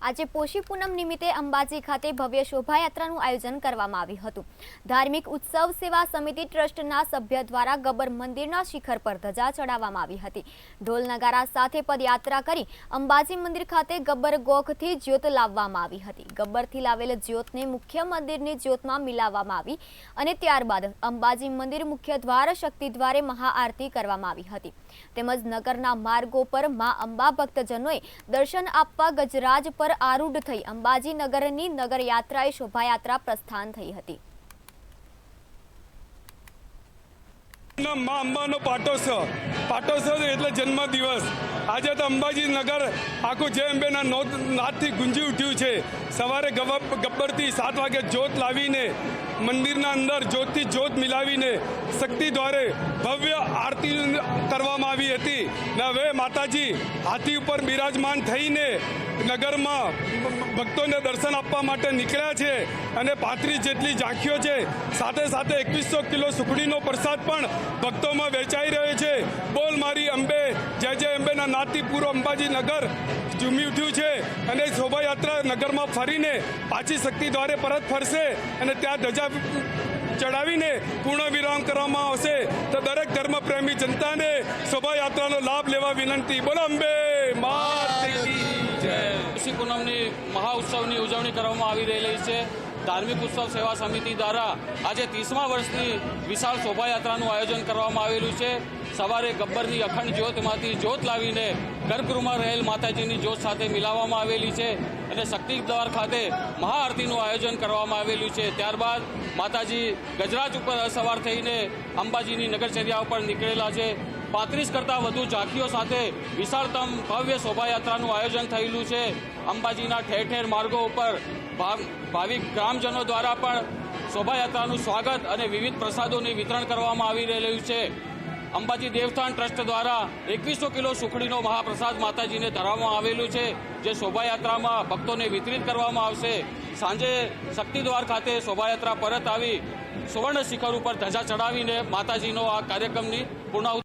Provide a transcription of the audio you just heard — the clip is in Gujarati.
આજે પોષી પૂનમ નિમિત્તે અંબાજી ખાતે ભવ્ય શોભાયાત્રાનું આયોજન કરવામાં આવ્યું હતું। ધાર્મિક ઉત્સવ સેવા સમિતિ ટ્રસ્ટના સભ્ય દ્વારા ગબ્બર મંદિરના શિખર પર ધજા ચડાવવામાં આવી હતી। ઢોલ નગારા સાથે પદયાત્રા કરી અંબાજી મંદિર ખાતે ગબ્બર ગોખથી જ્યોત લાવવામાં આવી હતી। ગબ્બરથી લાવેલ જ્યોતને મુખ્ય મંદિરની જ્યોતમાં મિલાવવામાં આવી અને ત્યારબાદ અંબાજી મંદિર મુખ્ય દ્વાર શક્તિ દ્વારે મહાઆરતી કરવામાં આવી હતી। તેમજ નગરના માર્ગો પર મા અંબા ભક્તજનોએ દર્શન આપવા ગજરાજ પર આરૂઢ થઈ અંબાજી નગરની નગર યાત્રાએ શોભાયાત્રા પ્રસ્થાન થઈ હતી। મા અંબાનો પાટોત્સવ એટલે જન્મ દિવસ। આજે તો અંબાજી નગર આખું જય અંબેના નાદથી ગુંજી ઉઠ્યું છે। સવારે ગબ્બરથી 7 વાગે જ્યોત લાવીને મંદિરના અંદર જ્યોતથી જ્યોત મિલાવીને શક્તિ દ્વારે ભવ્ય આરતી કરવામાં આવી હતી। ને હવે માતાજી હાથી ઉપર બિરાજમાન થઈને નગરમાં ભક્તોને દર્શન આપવા માટે નીકળ્યા છે અને 35 જેટલી ઝાંખીઓ છે। સાથે સાથે 2100 કિલો સુખડીનો પ્રસાદ પણ ભક્તોમાં વેચાઈ રહ્યો છે। બોલ મારી અંબે જય જય અંબેના નાદથી પૂરો અંબાજી નગર ઝૂમી ઉઠ્યું છે અને શોભાયાત્રા નગરમાં ફરીને પાછી શક્તિ દ્વારે પરત ફરશે અને ત્યાં ધજા ચડાવીને પૂર્ણ વિરામ કરવામાં આવશે। તો દરેક ધર્મ પ્રેમી જનતાને શોભાયાત્રાનો લાભ લેવા વિનંતી। બોલો અંબે માતની જય। પોષી પૂનમની મહાઉત્સવની ઉજવણી કરવામાં આવી રહેલી છે। ધાર્મિક ઉત્સવ સેવા સમિતિ દ્વારા આજે 30મા વર્ષની વિશાળ શોભાયાત્રાનું આયોજન કરવામાં આવેલું છે। સવારે ગબ્બરની અખંડ જ્યોતમાંથી જ્યોત લાવીને ગર્ભગૃહમાં રહેલ માતાજીની જ્યોત સાથે મિલાવવામાં આવેલી છે અને શક્તિ દ્વાર ખાતે મહાઆરતીનું આયોજન કરવામાં આવેલું છે। ત્યારબાદ માતાજી ગજરાજ ઉપર સવાર થઈને અંબાજીની નગરચર્યા ઉપર નીકળેલા છે। 35 કરતાં વધુ ઝાંખીઓ સાથે વિશાળતમ ભવ્ય શોભાયાત્રાનું આયોજન થયેલું છે। અંબાજીના ઠેર ઠેર માર્ગો ઉપર ભાવિક ગ્રામજનો દ્વારા પણ શોભાયાત્રાનું સ્વાગત અને વિવિધ પ્રસાદોની વિતરણ કરવામાં આવી રહેલું છે। અંબાજી દેવસ્થાન ટ્રસ્ટ દ્વારા 2100 કિલો સુખડીનો મહાપ્રસાદ માતાજીને ધરાવવામાં આવેલું છે, જે શોભાયાત્રામાં ભક્તોને વિતરિત કરવામાં આવશે। સાંજે શક્તિદ્વાર ખાતે શોભાયાત્રા પરત આવી સુવર્ણ શિખર ઉપર ધજા ચડાવીને માતાજીનો આ કાર્યક્રમની પૂર્ણાહુતિ